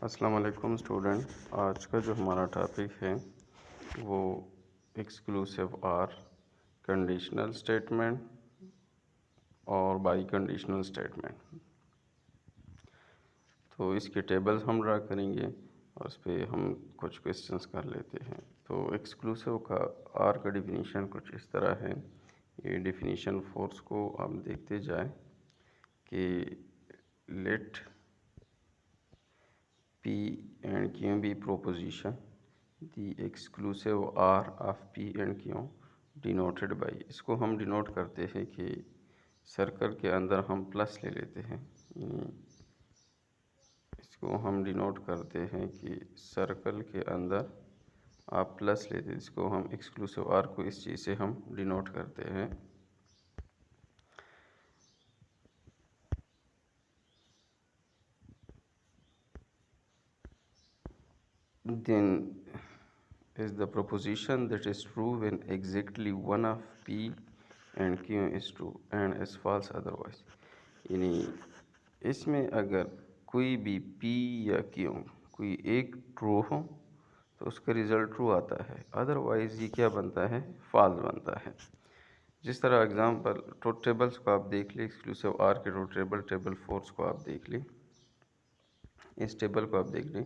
अस्सलाम वालेकुम स्टूडेंट। आज का जो हमारा टॉपिक है वो एक्सक्लूसिव आर, कंडीशनल स्टेटमेंट और बाई कंडीशनल स्टेटमेंट। तो इसके टेबल्स हम ड्रा करेंगे और उस पर हम कुछ क्वेश्चंस कर लेते हैं। तो एक्सक्लूसिव का आर का डिफिनीशन कुछ इस तरह है। ये डिफिनीशन फोर्स को आप देखते जाए कि let P and Q be proposition, the exclusive R of P and Q denoted by, इसको हम डिनोट करते हैं कि सर्कल के अंदर हम प्लस ले लेते हैं। इसको हम डिनोट करते हैं कि सर्कल के अंदर आप प्लस लेते हैं। इसको हम एक्सक्लूसिव आर को इस चीज़ से हम डिनोट करते हैं। Then is the proposition that is true when exactly one of P and Q is true and is false otherwise। यानी इसमें अगर कोई भी P या Q कोई एक ट्रू हो तो उसका रिज़ल्ट ट्रू आता है, अदरवाइज़ ये क्या बनता है, फॉल्स बनता है। जिस तरह एग्जांपल ट्रूथ टेबल्स को आप देख लें, एक्सक्लूसिव आर के ट्रूथ टेबल फोर्स को आप देख लें, इस टेबल को आप देख लें,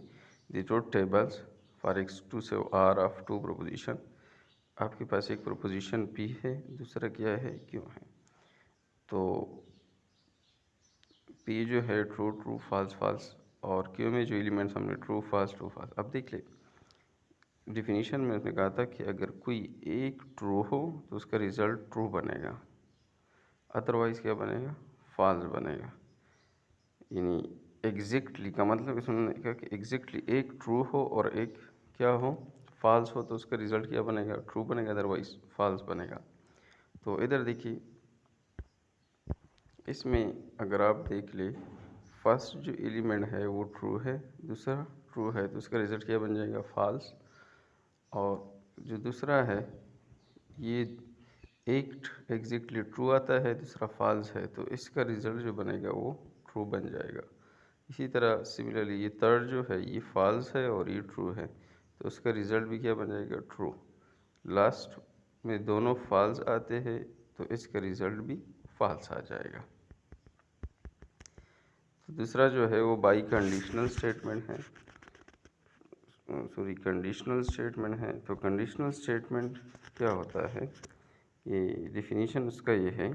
the truth tables for exclusive or of two proposition. आपके पास एक प्रोपोजिशन P है, दूसरा क्या है, Q है। तो P जो है ट्रू ट्रू फॉल्स फॉल्स, और Q में जो एलिमेंट्स हमने ट्रू फॉल्स ट्रू फॉल्स। अब देख ले डिफिनीशन में उसने कहा था कि अगर कोई एक ट्रू हो तो उसका रिज़ल्ट ट्रू बनेगा, अदरवाइज़ क्या बनेगा, फॉल्स बनेगा। यानी एग्जैक्टली का मतलब इसमें कहा कि एग्जैक्टली एक ट्रू हो और एक क्या हो, फॉल्स हो, तो उसका रिज़ल्ट क्या बनेगा, ट्रू बनेगा, अदरवाइज फॉल्स बनेगा। तो इधर देखिए, इसमें अगर आप देख ले, फर्स्ट जो एलिमेंट है वो ट्रू है, दूसरा ट्रू है, तो उसका रिज़ल्ट क्या बन जाएगा, फॉल्स। और जो दूसरा है ये एक एग्जैक्टली ट्रू आता है, दूसरा फॉल्स है, तो इसका रिज़ल्ट जो बनेगा वो ट्रू बन जाएगा। इसी तरह सिमिलरली ये थर्ड जो है ये फॉल्स है और ये ट्रू है, तो उसका रिज़ल्ट भी क्या बन जाएगा, ट्रू। लास्ट में दोनों फॉल्स आते हैं तो इसका रिज़ल्ट भी फॉल्स आ जाएगा। तो दूसरा जो है वो बाई कंडीशनल स्टेटमेंट है, कंडीशनल स्टेटमेंट है। तो कंडीशनल स्टेटमेंट क्या होता है, ये डिफिनीशन उसका ये है,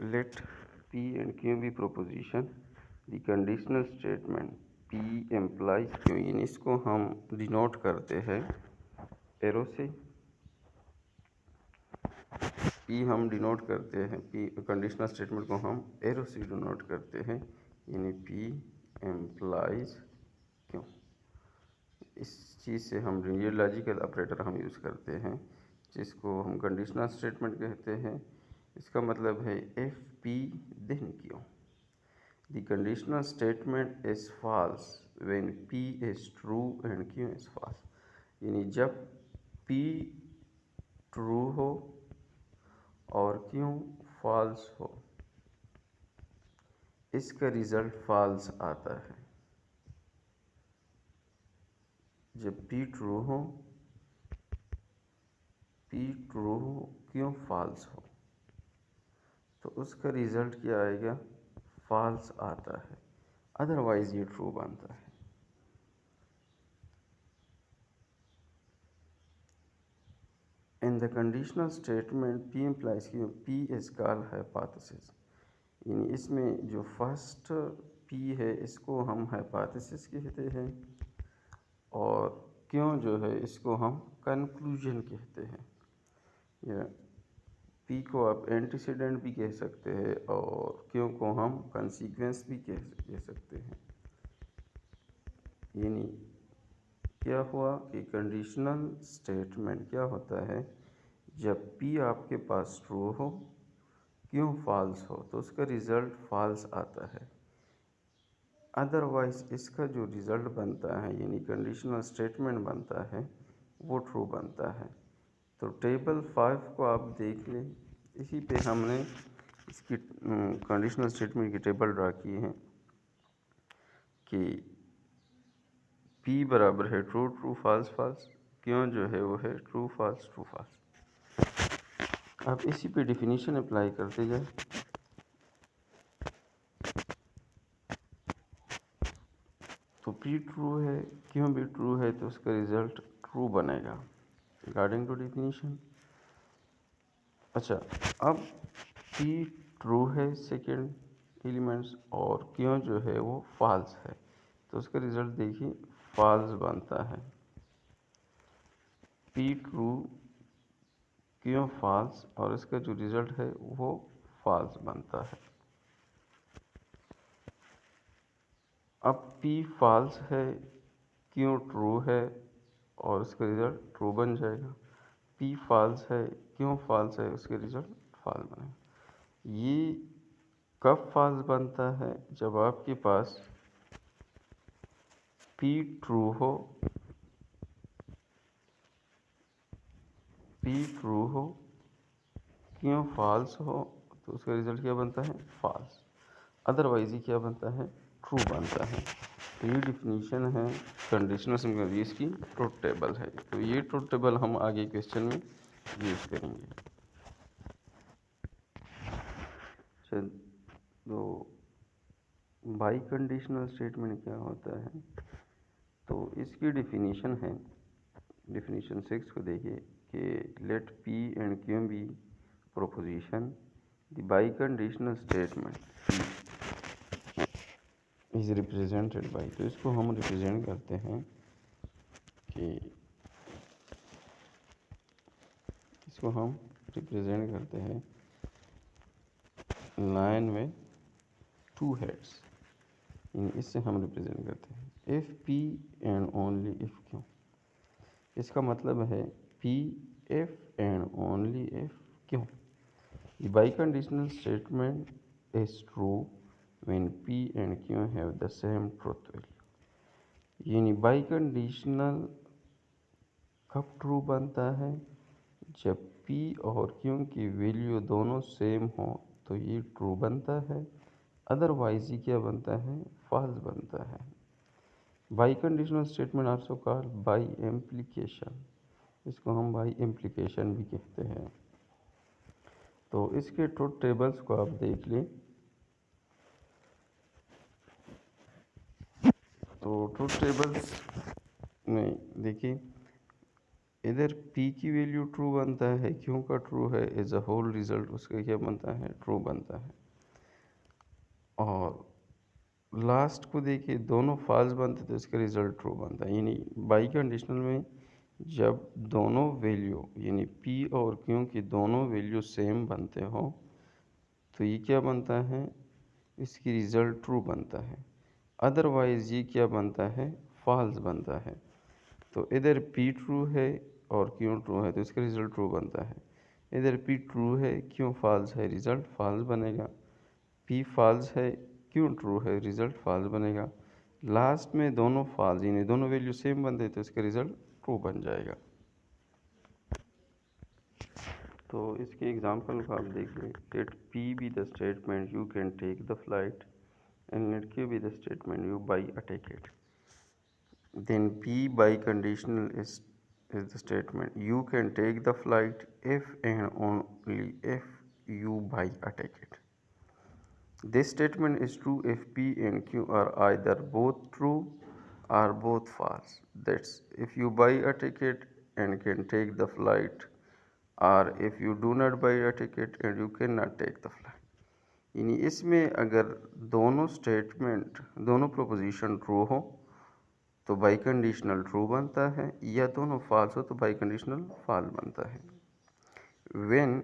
late P and Q be proposition, the conditional statement P implies Q। इसको हम डिनोट करते हैं एरो से, P हम डिनोट करते हैं, P कंडीशनल स्टेटमेंट को हम एरो से डिनोट करते हैं, यानी P implies Q। इस चीज़ से हम ये लॉजिकल ऑपरेटर हम यूज़ करते हैं, जिसको हम कंडीशनल स्टेटमेंट कहते हैं। इसका मतलब है if P then Q, the conditional statement is false when P is true and Q is false. यानी जब पी ट्रू हो और क्यू फॉल्स हो, इसका रिज़ल्ट फॉल्स आता है। जब P ट्रू हो, क्यों फॉल्स हो, तो उसका रिज़ल्ट क्या आएगा, फॉल्स आता है, अदरवाइज़ ये ट्रू बनता है। In the conditional statement P implies Q, P is called hypothesis. यानी इसमें जो फर्स्ट P है इसको हम हाइपोथेसिस कहते हैं, और क्यों जो है इसको हम कंक्लूजन कहते हैं। या P को आप एंटीसीडेंट भी कह सकते हैं और क्यों को हम कंसीक्वेंस भी कह सकते हैं। यानी क्या हुआ कि कंडीशनल स्टेटमेंट क्या होता है, जब P आपके पास ट्रू हो, क्यों फॉल्स हो, तो उसका रिज़ल्ट फॉल्स आता है, अदरवाइज़ इसका जो रिज़ल्ट बनता है यानी कंडीशनल स्टेटमेंट बनता है वो ट्रू बनता है। तो टेबल 5 को आप देख लें, इसी पे हमने इसकी कंडीशनल स्टेटमेंट की टेबल ड्रा की है कि P बराबर है ट्रू ट्रू फाल्स फाल्स, क्यों जो है वो है ट्रू फाल्स ट्रू फाल्स। अब इसी पे डिफिनीशन अप्लाई करते जाए। तो P ट्रू है, क्यों भी ट्रू है तो उसका रिजल्ट ट्रू बनेगा अकॉर्डिंग टू डिफिनीशन। अच्छा, अब P ट्रू है सेकेंड एलिमेंट्स और क्यों जो है वो फॉल्स है, तो उसका रिजल्ट देखिए फॉल्स बनता है। P ट्रू क्यों फॉल्स और इसका जो रिजल्ट है वो फॉल्स बनता है। अब P फॉल्स है, क्यों ट्रू है और उसका रिजल्ट ट्रू बन जाएगा। P फॉल्स है, क्यों फॉल्स है, उसके रिजल्ट फॉल्स बनेगा। ये कब फॉल्स बनता है, जब आपके पास P ट्रू हो, P ट्रू हो, क्यों फॉल्स हो, तो उसका रिजल्ट क्या बनता है फॉल्स। अदरवाइज ये क्या बनता है ट्रू बनता है। तो ये डिफिनीशन है कंडीशनल सिंगुलरिटीज की ट्रुथ टेबल है। तो ये ट्रुथ टेबल हम आगे क्वेश्चन में यूज़ करेंगे। तो बाई कंडीशनल स्टेटमेंट क्या होता है, तो इसकी डिफिनीशन है, डिफिनीशन 6 को देखिए कि let P and Q be proposition the biconditional statement is represented by. तो इसको हम रिप्रेजेंट करते हैं कि इसको हम रिप्रेजेंट करते हैं लाइन में टू हेड्स, इससे हम रिप्रेजेंट करते हैं if P and only if Q। इसका मतलब है P if and only if Q। The biconditional statement is true when P and Q have the same truth value। यानी बाइकंडीशनल कब ट्रू बनता है, जब P और Q की वैल्यू दोनों सेम हो तो ये ट्रू बनता है, अदरवाइज ये क्या बनता है फॉल्स बनता है। Biconditional statement also called bi implication, इसको हम बाई इम्प्लीकेशन भी कहते हैं। तो इसके ट्रुथ टेबल्स को आप देख लें। तो ट्रुथ टेबल्स में देखिए इधर P की वैल्यू ट्रू बनता है, क्यों का ट्रू है, एज अ होल रिजल्ट उसका क्या बनता है ट्रू बनता है। और लास्ट को देखिए दोनों फॉल्स बनते तो इसका रिजल्ट ट्रू बनता है। यानी बाई कंडीशनल में जब दोनों वैल्यू यानी P और Q की दोनों वैल्यू सेम बनते हो तो ये क्या बनता है, इसकी रिज़ल्ट ट्रू बनता है, अदरवाइज़ ये क्या बनता है फॉल्स बनता है। तो इधर P ट्रू है और Q ट्रू है तो इसका रिज़ल्ट ट्रू बनता है। इधर P ट्रू है, Q फॉल्स है, रिज़ल्ट फॉल्स बनेगा। P फॉल्स है, Q ट्रू है, रिज़ल्ट फॉल्स बनेगा। लास्ट में दोनों फॉल्स यानी दोनों वैल्यू सेम बनते तो इसका रिज़ल्ट ट्रू बन जाएगा। तो इसके एग्जांपल को आप देख लें। Let P be the statement you can take the flight and let Q be the statement you buy a ticket। Then P by conditional is the statement you can take the flight if and only if you buy a ticket। This statement is true if P and Q are either both true or both false। That's if you buy a ticket and can take the flight, or if you do not buy a ticket and you cannot take the flight। यानी इसमें अगर दोनों statement दोनों proposition true हो तो by conditional true बनता है, या दोनों फॉल्स हो तो बाई कंडीशनल फॉल्स बनता है। When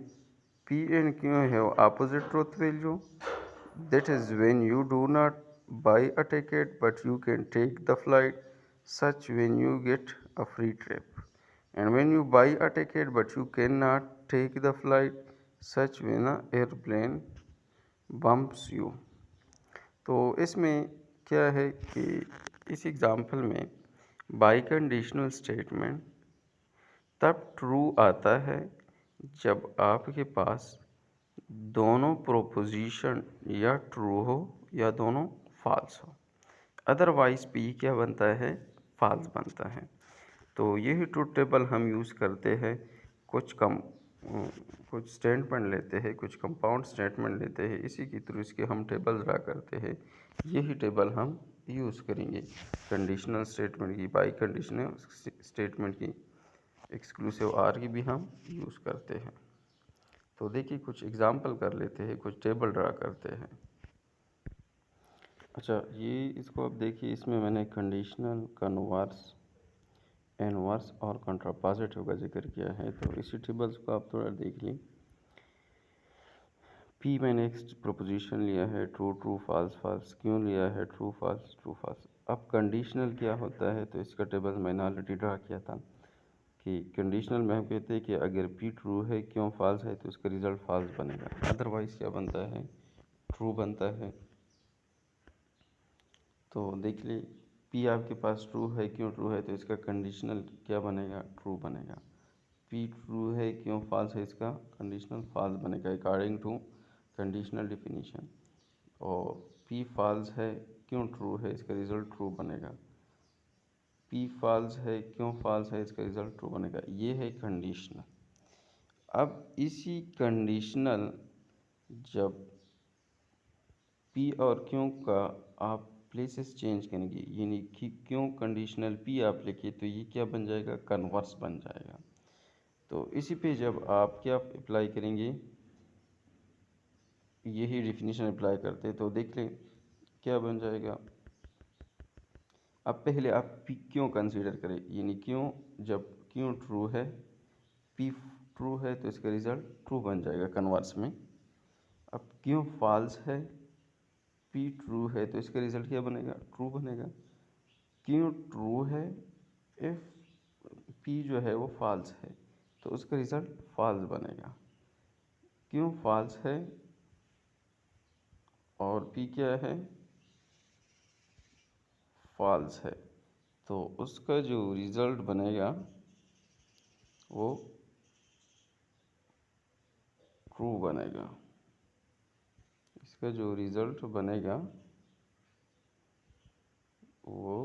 P and Q have opposite truth value, that is when you do not buy a ticket but you can take the flight, such when you get a free trip, and when you buy a ticket but you cannot take the flight, such when a airplane bumps you. तो इसमें क्या है कि इस example में by conditional statement तब true आता है जब आपके पास दोनों प्रोपोजिशन या ट्रू हो या दोनों फॉल्स हो, अदरवाइज पी क्या बनता है, फॉल्स बनता है। तो यही ट्रूथ टेबल हम यूज़ करते हैं, कुछ स्टेटमेंट लेते हैं, कुछ कंपाउंड स्टेटमेंट लेते हैं, इसी के थ्रू इसके हम टेबल ड्रा करते हैं। यही टेबल हम यूज़ करेंगे कंडीशनल स्टेटमेंट की, बाई कंडीशनल स्टेटमेंट की, एक्सक्लूसिव आर की भी हम यूज़ करते हैं। तो देखिए कुछ एग्जांपल कर लेते हैं, कुछ टेबल ड्रा करते हैं। अच्छा, ये इसको अब देखिए, इसमें मैंने कंडीशनल, कन्वर्स, इनवर्स और कंट्रापोजिटिव का जिक्र किया है। तो इसी टेबल्स को आप थोड़ा देख लें। पी मैंने एक प्रोपोजिशन लिया है, ट्रू ट्रू फॉल्स फॉल्स, क्यों लिया है, ट्रू फॉल्स ट्रू फॉल्स। अब कंडीशनल क्या होता है, तो इसका टेबल मैंने ऑलरेडी ड्रा किया था कि कंडीशनल में हम कहते हैं कि अगर पी ट्रू है, क्यों फॉल्स है, तो इसका रिजल्ट फॉल्स बनेगा, अदरवाइज क्या बनता है, ट्रू बनता है। तो देख ली, पी आपके पास ट्रू है, क्यों ट्रू है, तो इसका कंडीशनल क्या बनेगा, ट्रू बनेगा। पी ट्रू है, क्यों फॉल्स है, इसका कंडीशनल फॉल्स बनेगा अकॉर्डिंग टू कंडीशनल डिफिनीशन। और पी फॉल्स है, क्यों ट्रू है, इसका रिजल्ट ट्रू बनेगा। पी फॉल्स है, क्यों फॉल्स है, इसका रिजल्ट ट्रू बनेगा। ये है कंडीशनल। अब इसी कंडीशनल, जब पी और क्यों का आप प्लेसेस चेंज करेंगे, यानी कि क्यों कंडीशनल पी आप लिखिए, तो ये क्या बन जाएगा, कन्वर्स बन जाएगा। तो इसी पे जब आप क्या अप्लाई करेंगे, यही डिफिनीशन अप्लाई करते, तो देख लें क्या बन जाएगा। अब पहले आप पी क्यों कंसीडर करें, यानी क्यों, जब क्यों ट्रू है, पी ट्रू है, तो इसका रिजल्ट ट्रू बन जाएगा कन्वर्स में। अब क्यों फॉल्स है, पी ट्रू है, तो इसका रिजल्ट क्या बनेगा, ट्रू बनेगा। क्यों ट्रू है, इफ़ पी जो है वो फॉल्स है, तो उसका रिजल्ट फॉल्स बनेगा। क्यों फॉल्स है और पी क्या है, फॉल्स है, तो उसका जो रिज़ल्ट बनेगा वो ट्रू बनेगा। इसका जो रिज़ल्ट बनेगा वो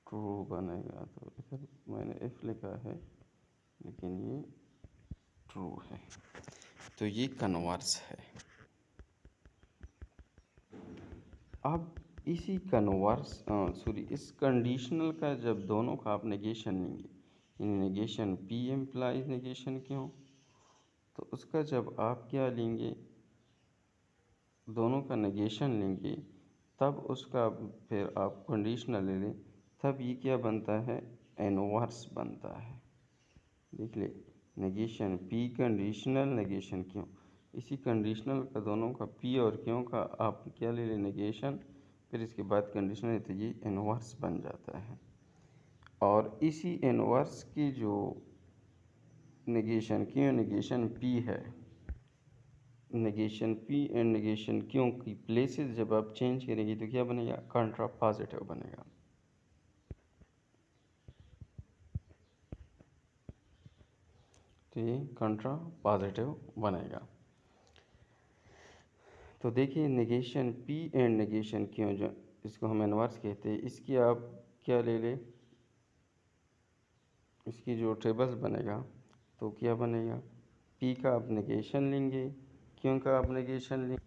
ट्रू बनेगा। तो इधर मैंने एफ लिखा है, लेकिन ये ट्रू है, तो ये कन्वर्स है। अब इसी कन्वर्स सॉरी इस कंडीशनल का जब दोनों का आप नेगेशन लेंगे, यानी नेगेशन पी एम्प्लाइज नेगेशन क्यों, तो उसका जब आप क्या लेंगे, दोनों का नेगेशन लेंगे, तब उसका फिर आप कंडीशनल ले लें, तब ये क्या बनता है, इनवर्स बनता है। देख ले, नेगेशन पी कंडीशनल नेगेशन क्यों, इसी कंडीशनल का दोनों का पी और क्यों का आप क्या ले लें, नेगेशन, फिर इसके बाद कंडीशनल, तो ये इनवर्स बन जाता है। और इसी इनवर्स की जो नेगेशन क्यों नेगेशन पी है, नेगेशन पी एंड नेगेशन क्यों की प्लेसेस जब आप चेंज करेंगे, तो क्या बनेगा, कंट्रा पॉजिटिव बनेगा। तो ये कंट्रा पॉजिटिव बनेगा। तो देखिए नेगेशन पी एंड नेगेशन क्यों, जो इसको हम इनवर्स कहते हैं, इसकी आप क्या ले लें, इसकी जो टेबल्स बनेगा, तो क्या बनेगा, पी का आप नेगेशन लेंगे, क्यों का आप नेगेशन लेंगे,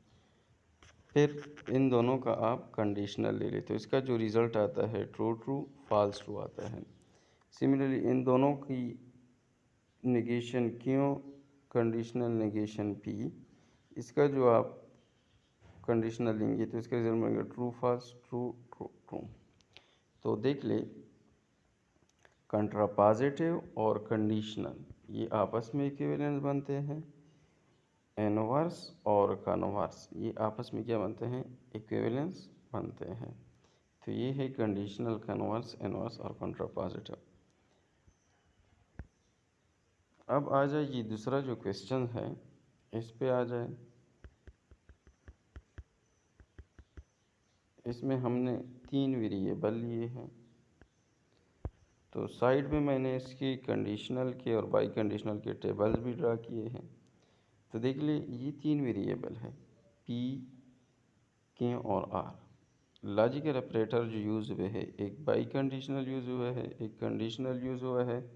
फिर इन दोनों का आप कंडीशनल ले लें, तो इसका जो रिज़ल्ट आता है ट्रू ट्रू फॉल्स ट्रू आता है। सिमिलरली इन दोनों की नेगेशन क्यों, कंडीशनल नेगेशन पी, इसका जो आप कंडीशनल लेंगे, तो इसका रिजल्ट बनेगा true false true true true. तो देख ले, कंट्रापॉजिटिव और कंडीशनल ये आपस में इक्विवेलेंस बनते हैं, इनवर्स और कन्वर्स ये आपस में क्या बनते हैं, इक्विवेलेंस बनते हैं। तो ये है कंडीशनल, कन्वर्स, इनवर्स और कंट्रापॉजिटिव। अब आ जाए ये दूसरा जो क्वेश्चन है, इस पे आ जाए। इसमें हमने 3 वेरिएबल लिए हैं, तो साइड में मैंने इसकी कंडीशनल के और बाई कंडीशनल के टेबल्स भी ड्रा किए हैं। तो देख ले ये तीन वेरिएबल है पी, के और आर। लॉजिकल ऑपरेटर जो यूज़ हुए है, एक बाई कंडीशनल यूज़ हुआ है, एक कंडीशनल यूज़ हुआ है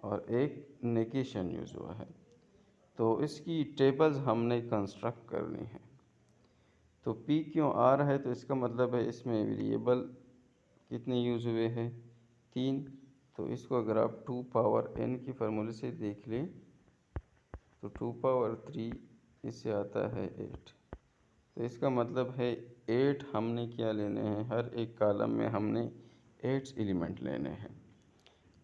और एक नेगेशन यूज़ हुआ है। तो इसकी टेबल्स हमने कंस्ट्रक्ट करनी है। तो पी क्यों आर है, तो इसका मतलब है इसमें वेरिएबल कितने यूज़ हुए हैं, 3। तो इसको अगर आप 2 पावर n की फार्मूले से देख लें तो 2 पावर 3 इससे आता है 8। तो इसका मतलब है 8 हमने क्या लेने हैं, हर एक कॉलम में हमने 8 एलिमेंट लेने हैं।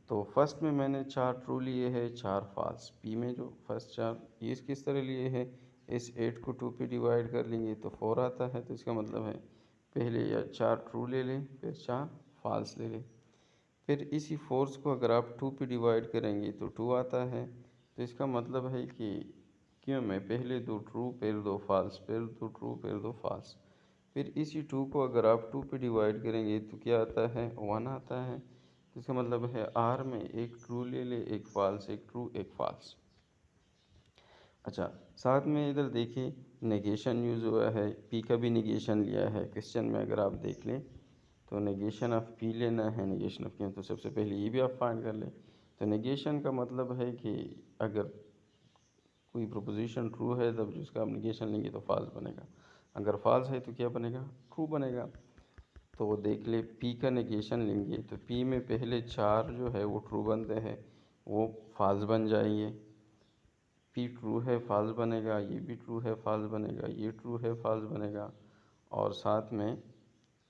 तो फर्स्ट में मैंने 4 ट्रू लिए हैं, 4 फॉल्स। पी में जो फर्स्ट 4 ये किस तरह लिए हैं, इस 8 को 2 पे डिवाइड कर लेंगे तो 4 आता है। तो इसका मतलब है पहले या 4 ट्रू ले लें, फिर 4 फॉल्स ले लें। फिर इसी फोर्स को अगर आप 2 पे डिवाइड करेंगे तो 2 आता है। तो इसका मतलब है कि क्यों में पहले 2 ट्रू फिर 2 फॉल्स, फिर 2 ट्रू फिर 2 फॉल्स। फिर इसी 2 को अगर आप 2 पे डिवाइड करेंगे तो क्या आता है, 1 आता है। तो इसका मतलब है आर में एक ट्रू ले ले, एक फॉल्स, एक ट्रू एक फॉल्स। अच्छा, साथ में इधर देखिए नेगेशन यूज़ हुआ है, पी का भी नेगेशन लिया है। क्वेश्चन में अगर आप देख लें तो नेगेशन ऑफ पी लेना है, नेगेशन ऑफ क्यों, तो सबसे पहले ये भी आप फाइंड कर लें। तो नेगेशन का मतलब है कि अगर कोई प्रोपोजिशन ट्रू है तब जिसका आप नेगेशन लेंगे तो फॉल्स बनेगा, अगर फॉल्स है तो क्या बनेगा, ट्रू बनेगा। तो देख ले पी का नेगेशन लेंगे तो पी में पहले 4 जो है वो ट्रू बनते हैं, वो फॉल्स बन जाएंगे। पी ट्रू है फॉल्स बनेगा, ये भी ट्रू है फॉल्स बनेगा, ये ट्रू है फॉल्स बनेगा और साथ में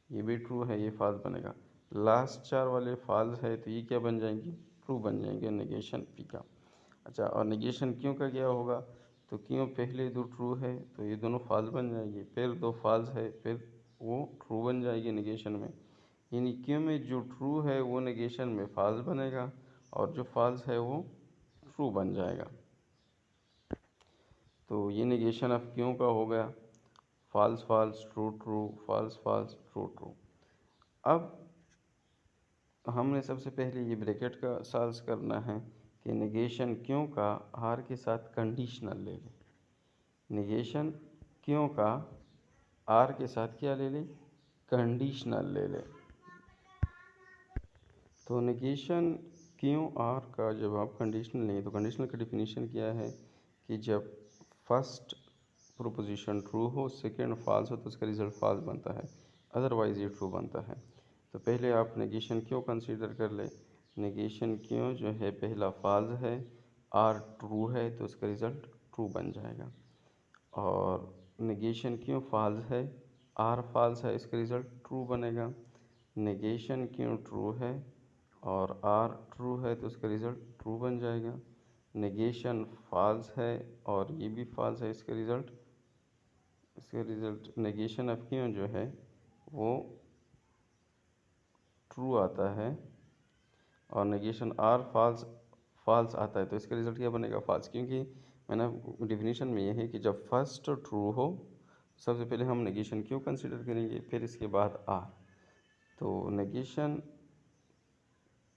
ये भी ट्रू है ये फॉल्स बनेगा। लास्ट 4 वाले फॉल्स है तो ये क्या बन जाएंगे, ट्रू बन जाएंगे, नेगेशन पी का। अच्छा, और नेगेशन क्यों का क्या होगा, तो क्यों पहले 2 ट्रू है तो ये दोनों फॉल्स बन जाएंगे, फिर 2 फॉल्स है फिर वो ट्रू बन जाएगी नेगेशन में। यानी क्यों में जो ट्रू है वो नेगेशन में फॉल्स बनेगा और जो फॉल्स है वो ट्रू बन जाएगा। तो ये नेगेशन ऑफ क्यों का हो गया, false false true true, false false true true. अब हमने सबसे पहले ये ब्रैकेट का सॉल्व करना है कि नेगेशन क्यों का आर के साथ कंडीशनल ले लें। नेगेशन क्यों का आर के साथ क्या ले लें, कंडीशनल ले लें। तो नेगेशन क्यों आर का जब आप कंडीशनल लेंगे तो कंडीशनल का डिफिनीशन क्या है कि जब फर्स्ट प्रोपोजिशन ट्रू हो, सेकंड फॉल्स हो तो उसका रिजल्ट फॉल्स बनता है, अदरवाइज ये ट्रू बनता है। तो पहले आप नेगेशन क्यों कंसीडर कर ले। नेगेशन क्यों जो है पहला फॉल्स है, आर ट्रू है तो उसका रिज़ल्ट ट्रू बन जाएगा। और नेगेशन क्यों फॉल्स है, आर फॉल्स है, इसका रिज़ल्ट ट्रू बनेगा। नेगेशन क्यों ट्रू है और आर ट्रू है तो उसका रिज़ल्ट ट्रू बन जाएगा। नेगेशन फॉल्स है और ये भी फॉल्स है, इसका रिज़ल्ट नेगेशन ऑफ क्यों जो है वो ट्रू आता है और नेगेशन आर फॉल्स आता है तो इसका रिज़ल्ट क्या बनेगा, फॉल्स। क्योंकि मैंने डिफिनीशन में ये है कि जब फर्स्ट ट्रू हो सबसे पहले हम नेगेशन क्यों कंसीडर करेंगे, फिर इसके बाद आर। तो नेगेशन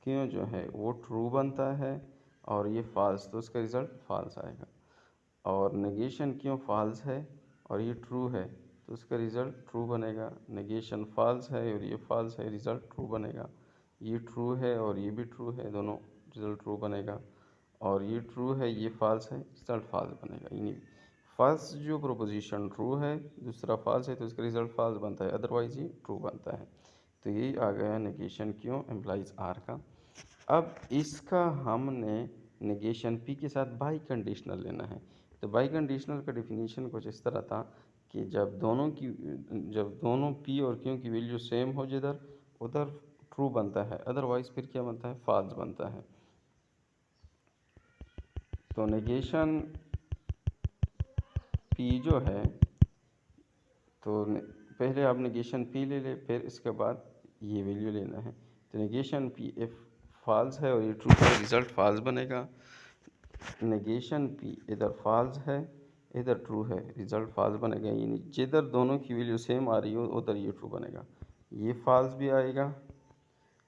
क्यों जो है वो ट्रू बनता है और ये फॉल्स, तो उसका रिज़ल्ट फॉल्स आएगा। और नेगेशन क्यों फॉल्स है और ये ट्रू है तो उसका रिज़ल्ट ट्रू बनेगा। नेगेशन फॉल्स है और ये फॉल्स है, रिज़ल्ट ट्रू बनेगा। ये ट्रू है और ये भी ट्रू है, दोनों रिज़ल्ट ट्रू बनेगा। और ये ट्रू है ये फॉल्स है, रिज़ल्ट फॉल्स बनेगा। यानी फर्स्ट जो प्रोपोजिशन ट्रू है दूसरा फॉल्स है तो इसका रिज़ल्ट फॉल्स बनता है, अदरवाइज ये ट्रू बनता है। तो यही आ गया नेगेशन क्यों एम्प्लाइज आर का। अब इसका हमने नेगेशन पी के साथ बाई कंडीशनल लेना है। तो बाई कंडीशनल का डिफिनीशन कुछ इस तरह था कि जब दोनों पी और क्यू की वैल्यू सेम हो जिधर उधर ट्रू बनता है, अदरवाइज फिर क्या बनता है, फॉल्स बनता है। तो नेगेशन पी जो है तो पहले आप नेगेशन पी ले ले, फिर इसके बाद ये वैल्यू लेना है। तो नेगेशन पी एफ फॉल्स है और ये ट्रू है, रिज़ल्ट फॉल्स बनेगा। नेगेशन पी इधर फॉल्स है इधर ट्रू है, रिज़ल्ट फॉल्स बनेगा। यानी जिधर दोनों की वैल्यू सेम आ रही हो उधर ये ट्रू बनेगा, ये फॉल्स भी आएगा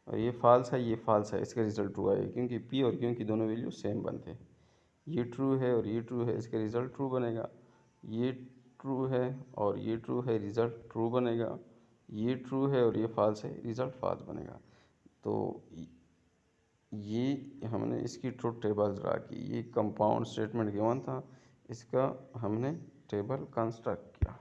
और ये फॉल्स है, ये फॉल्स है, इसका रिज़ल्ट ट्रू आएगा क्योंकि पी और क्यू की दोनों वैल्यू सेम बनते हैं। ये ट्रू है और ये ट्रू है, इसका रिज़ल्ट ट्रू बनेगा। ये ट्रू है और ये ट्रू है, रिज़ल्ट ट्रू बनेगा। ये ट्रू है और ये फॉल्स है, रिज़ल्ट फॉल्स बनेगा। तो ये हमने इसकी ट्रुथ टेबल ड्रा की। ये कंपाउंड स्टेटमेंट गिवन था, इसका हमने टेबल कंस्ट्रक्ट किया।